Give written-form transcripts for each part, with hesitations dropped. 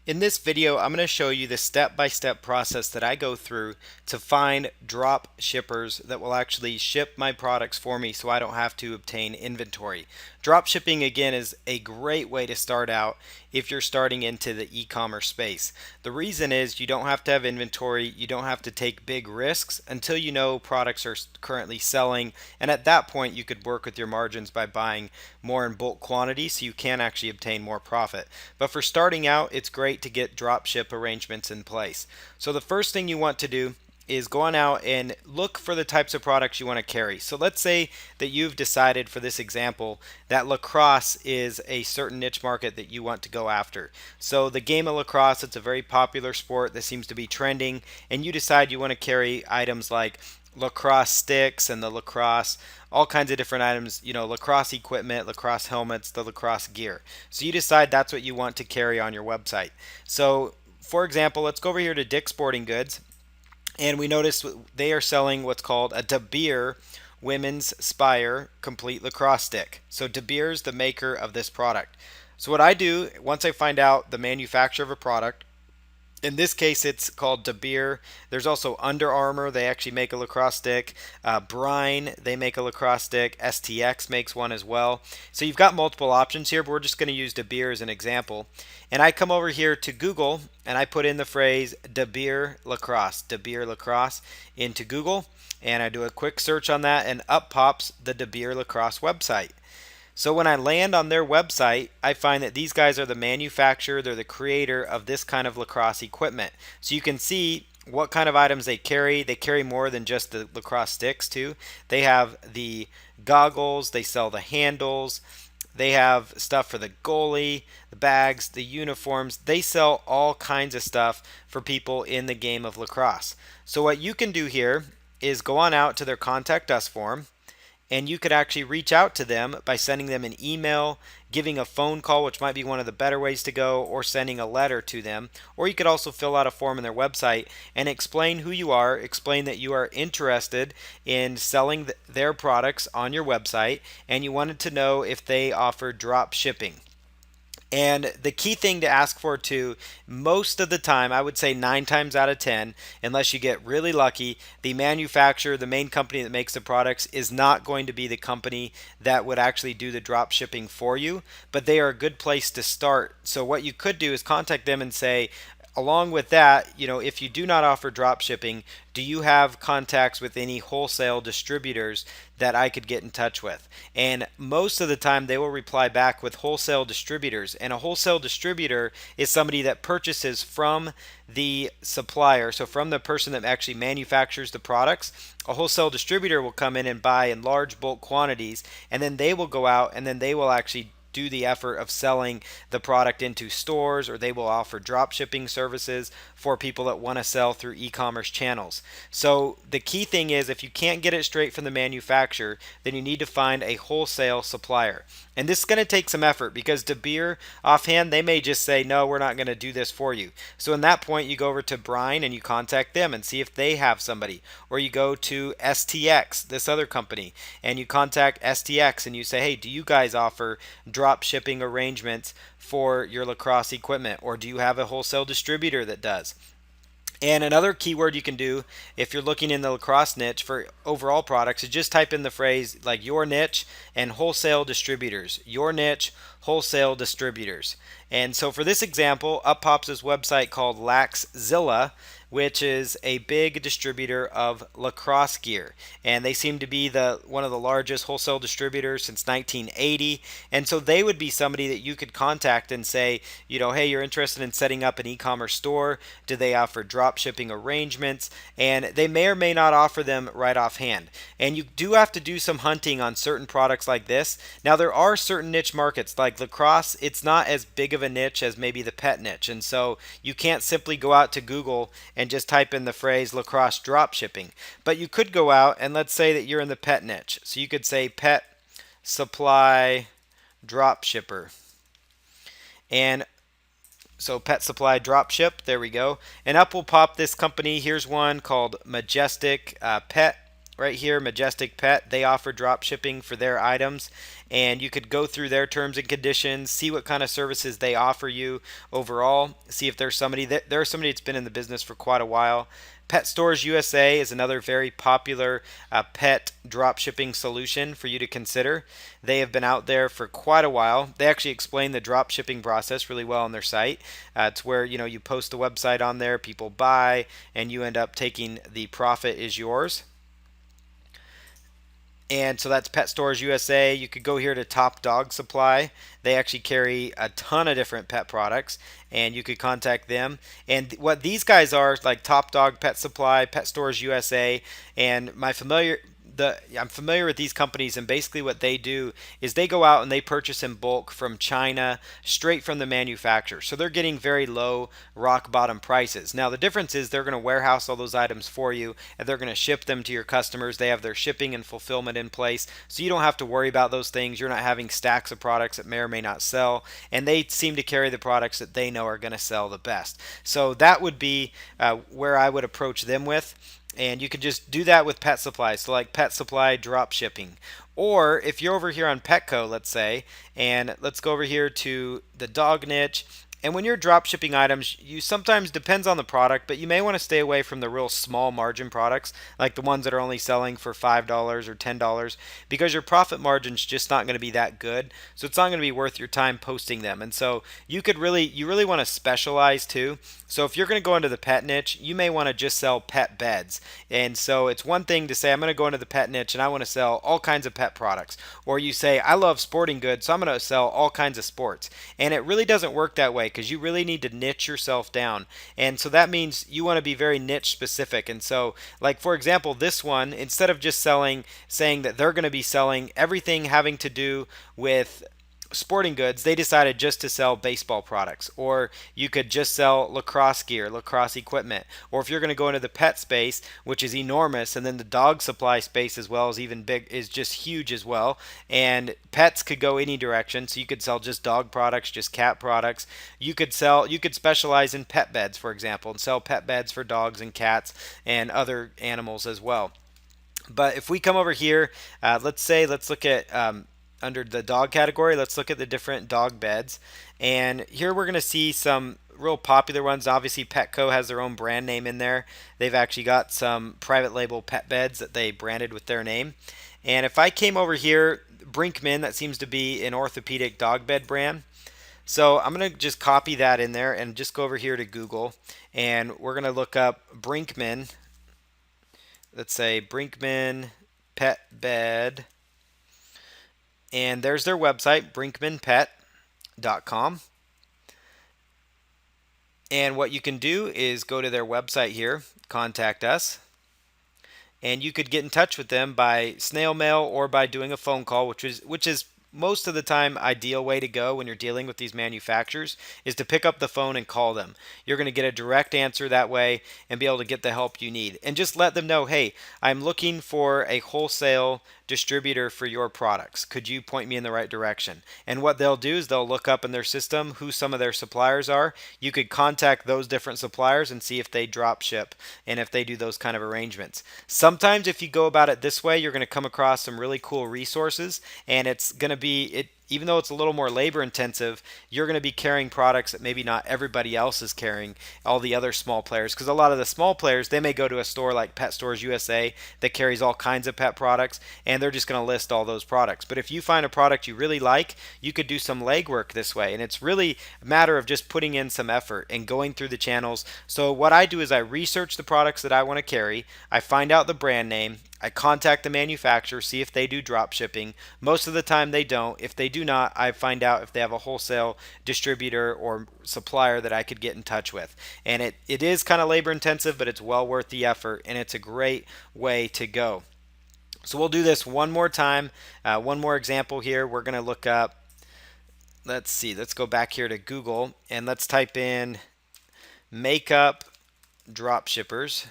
In this video, I'm going to show you the step-by-step process that I go through to find drop shippers that will actually ship my products for me so I don't have to obtain inventory. Drop shipping, again, is a great way to start out if you're starting into the e-commerce space. The reason is you don't have to have inventory, you don't have to take big risks until you know products are currently selling, and at that point you could work with your margins by buying more in bulk quantity so you can actually obtain more profit. But for starting out, it's great to get drop ship arrangements in place. So the first thing you want to do is go on out and look for the types of products you want to carry. So let's say that you've decided for this example that lacrosse is a certain niche market that you want to go after. So the game of lacrosse, it's a very popular sport that seems to be trending, and you decide you want to carry items like lacrosse sticks and the lacrosse, all kinds of different items, lacrosse equipment, lacrosse helmets, the lacrosse gear. So you decide that's what you want to carry on your website. So for example, let's go over here to Dick's Sporting Goods, and we notice they are selling what's called a De Beer Women's Spire Complete Lacrosse Stick. So De Beer is the maker of this product. So what I do, once I find out the manufacturer of a product, in this case, it's called De Beer. There's also Under Armour. They actually make a lacrosse stick. Brine, they make a lacrosse stick. STX makes one as well. So you've got multiple options here, but we're just going to use De Beer as an example. And I come over here to Google, and I put in the phrase De Beer lacrosse into Google. And I do a quick search on that, and up pops the De Beer lacrosse website. So when I land on their website, I find that these guys are the manufacturer, they're the creator of this kind of lacrosse equipment. So you can see what kind of items they carry. They carry more than just the lacrosse sticks too. They have the goggles, they sell the handles, they have stuff for the goalie, the bags, the uniforms. They sell all kinds of stuff for people in the game of lacrosse. So what you can do here is go on out to their contact us form, and you could actually reach out to them by sending them an email, giving a phone call, which might be one of the better ways to go, or sending a letter to them. Or you could also fill out a form on their website and explain who you are, explain that you are interested in selling their products on your website, and you wanted to know if they offer drop shipping. And the key thing to ask for too, most of the time, I would say 9 times out of 10, unless you get really lucky, the manufacturer, the main company that makes the products, is not going to be the company that would actually do the drop shipping for you, but they are a good place to start. So what you could do is contact them and say, along with that, if you do not offer drop shipping, do you have contacts with any wholesale distributors that I could get in touch with? And most of the time they will reply back with wholesale distributors. And a wholesale distributor is somebody that purchases from the supplier, so from the person that actually manufactures the products. A wholesale distributor will come in and buy in large bulk quantities, and then they will go out and then they will actually do the effort of selling the product into stores, or they will offer drop shipping services for people that want to sell through e-commerce channels. So the key thing is, if you can't get it straight from the manufacturer, then you need to find a wholesale supplier. And this is going to take some effort, because De Beer, offhand, they may just say, no, we're not going to do this for you. So in that point, you go over to Brine and you contact them and see if they have somebody. Or you go to STX, this other company, and you contact STX and you say, hey, do you guys offer drop shipping arrangements for your lacrosse equipment? Or do you have a wholesale distributor that does? And another keyword you can do if you're looking in the lacrosse niche for overall products is just type in the phrase like your niche and wholesale distributors. Your niche, wholesale distributors. And so for this example, up pops this website called Laxzilla, which is a big distributor of lacrosse gear. And they seem to be one of the largest wholesale distributors since 1980. And so they would be somebody that you could contact and say, hey, you're interested in setting up an e-commerce store. Do they offer drop shipping arrangements? And they may or may not offer them right offhand. And you do have to do some hunting on certain products like this. Now, there are certain niche markets like lacrosse. It's not as big of a niche as maybe the pet niche. And so you can't simply go out to Google and just type in the phrase lacrosse drop shipping. But you could go out and let's say that you're in the pet niche. So you could say pet supply drop shipper. And so pet supply drop ship, there we go. And up will pop this company. Here's one called Majestic Pet right here, Majestic Pet, they offer drop shipping for their items, and you could go through their terms and conditions, see what kind of services they offer you overall, see if there's somebody there's somebody that's been in the business for quite a while. Pet Stores USA is another very popular pet drop shipping solution for you to consider. They have been out there for quite a while. They actually explain the drop shipping process really well on their site. It's where you post the website on there, people buy, and you end up taking the profit is yours. And so that's Pet Stores USA. You could go here to Top Dog Supply. They actually carry a ton of different pet products, and you could contact them. And what these guys are, like Top Dog Pet Supply, Pet Stores USA, and I'm familiar with these companies, and basically what they do is they go out and they purchase in bulk from China, straight from the manufacturer. So they're getting very low rock bottom prices. Now the difference is they're going to warehouse all those items for you, and they're going to ship them to your customers. They have their shipping and fulfillment in place, so you don't have to worry about those things. You're not having stacks of products that may or may not sell, and they seem to carry the products that they know are going to sell the best. So that would be where I would approach them with. And you can just do that with pet supplies, so like pet supply drop shipping. Or if you're over here on Petco, let's say, and let's go over here to the dog niche. And when you're drop shipping items, you sometimes depends on the product, but you may want to stay away from the real small margin products, like the ones that are only selling for $5 or $10, because your profit margin's just not going to be that good. So it's not going to be worth your time posting them. And so you really want to specialize too. So if you're going to go into the pet niche, you may want to just sell pet beds. And so it's one thing to say, I'm going to go into the pet niche and I want to sell all kinds of pet products. Or you say, I love sporting goods, so I'm going to sell all kinds of sports. And it really doesn't work that way, because you really need to niche yourself down. And so that means you want to be very niche specific. And so, like for example, this one, instead of just saying that they're going to be selling everything having to do with sporting goods, they decided just to sell baseball products. Or you could just sell lacrosse gear, lacrosse equipment. Or if you're going to go into the pet space, which is enormous, and then the dog supply space as well is even big, is just huge as well. And pets could go any direction, so you could sell just dog products, just cat products. You could specialize in pet beds, for example, and sell pet beds for dogs and cats and other animals as well. But if we come over here, let's look at under the dog category, let's look at the different dog beds. And here we're going to see some real popular ones. Obviously, Petco has their own brand name in there. They've actually got some private label pet beds that they branded with their name. And if I came over here, Brinkman, that seems to be an orthopedic dog bed brand. So I'm going to just copy that in there and just go over here to Google. And we're going to look up Brinkman. Let's say Brinkman Pet Bed. And there's their website, brinkmanpet.com. And what you can do is go to their website here, contact us, and you could get in touch with them by snail mail or by doing a phone call, which is most of the time ideal way to go when you're dealing with these manufacturers, is to pick up the phone and call them. You're going to get a direct answer that way and be able to get the help you need. And just let them know, hey, I'm looking for a wholesale distributor for your products. Could you point me in the right direction? And what they'll do is they'll look up in their system who some of their suppliers are. You could contact those different suppliers and see if they drop ship and if they do those kind of arrangements. Sometimes if you go about it this way, you're going to come across some really cool resources, and it's going to be even though it's a little more labor intensive, you're going to be carrying products that maybe not everybody else is carrying, all the other small players. Because a lot of the small players, they may go to a store like Pet Stores USA that carries all kinds of pet products, and they're just going to list all those products. But if you find a product you really like, you could do some legwork this way. And it's really a matter of just putting in some effort and going through the channels. So what I do is I research the products that I want to carry, I find out the brand name, I contact the manufacturer, see if they do drop shipping. Most of the time they don't. If they do not, I find out if they have a wholesale distributor or supplier that I could get in touch with. And it is kind of labor intensive, but it's well worth the effort, and it's a great way to go. So we'll do this one more time. One more example here. We're going to look up, let's go back here to Google, and let's type in makeup drop shippers.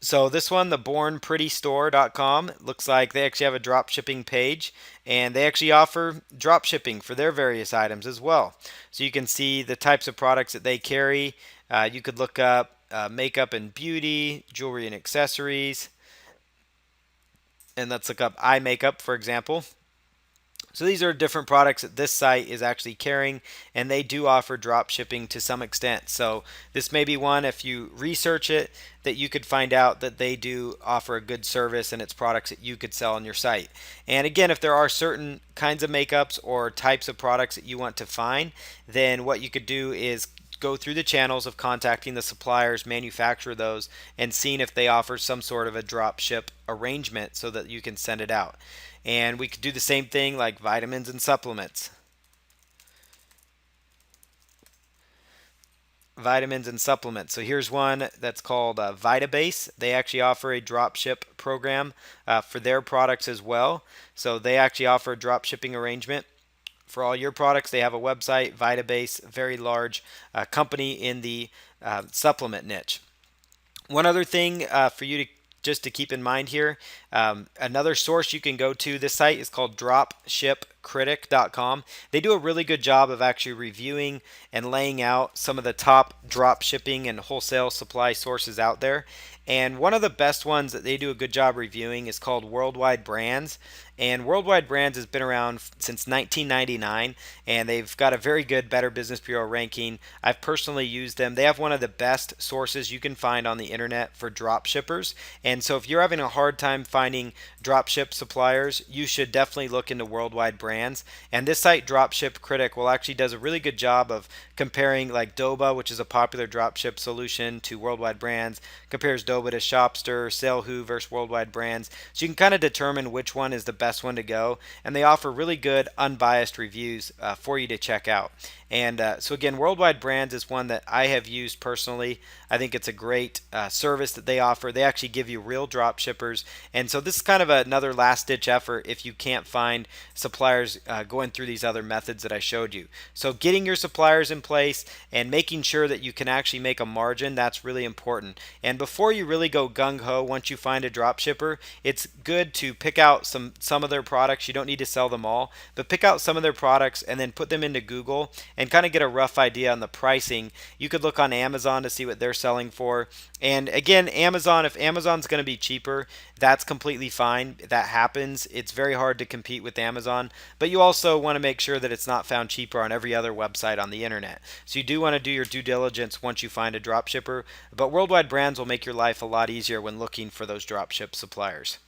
So this one, the bornprettystore.com, looks like they actually have a drop shipping page, and they actually offer drop shipping for their various items as well. So you can see the types of products that they carry. You could look up makeup and beauty, jewelry and accessories, and let's look up eye makeup, for example. So these are different products that this site is actually carrying, and they do offer drop shipping to some extent. So this may be one, if you research it, that you could find out that they do offer a good service and it's products that you could sell on your site. And again, if there are certain kinds of makeups or types of products that you want to find, then what you could do is go through the channels of contacting the suppliers, manufacture those, and seeing if they offer some sort of a drop ship arrangement so that you can send it out. And we could do the same thing like vitamins and supplements. Vitamins and supplements. So here's one that's called VitaBase. They actually offer a drop ship program for their products as well. So they actually offer a drop shipping arrangement for all your products. They have a website, VitaBase, very large company in the supplement niche. One other thing for you to just to keep in mind here, another source you can go to, this site is called dropshipcritic.com. They do a really good job of actually reviewing and laying out some of the top drop shipping and wholesale supply sources out there. And one of the best ones that they do a good job reviewing is called Worldwide Brands. And Worldwide Brands has been around since 1999, and they've got a very good Better Business Bureau ranking. I've personally used them. They have one of the best sources you can find on the internet for drop shippers. And so if you're having a hard time finding drop ship suppliers, you should definitely look into Worldwide Brands. And this site, Dropship Critic, will actually does a really good job of comparing like Doba, which is a popular drop ship solution, to Worldwide Brands, compares Doba to Shopster, Salehu versus Worldwide Brands. So you can kind of determine which one is the best one to go, and they offer really good unbiased reviews for you to check out. And so again, Worldwide Brands is one that I have used personally. I think it's a great service that they offer. They actually give you real drop shippers, and so this is kind of another last ditch effort if you can't find suppliers going through these other methods that I showed you. So getting your suppliers in place and making sure that you can actually make a margin, that's really important. And before you really go gung-ho, once you find a drop shipper, it's good to pick out some of their products. You don't need to sell them all, but pick out some of their products and then put them into Google and kind of get a rough idea on the pricing. You could look on Amazon to see what they're selling for. And again, Amazon, if Amazon's going to be cheaper, that's completely fine. That happens. It's very hard to compete with Amazon, but you also want to make sure that it's not found cheaper on every other website on the internet. So you do want to do your due diligence once you find a drop shipper, but Worldwide Brands will make your life a lot easier when looking for those drop ship suppliers.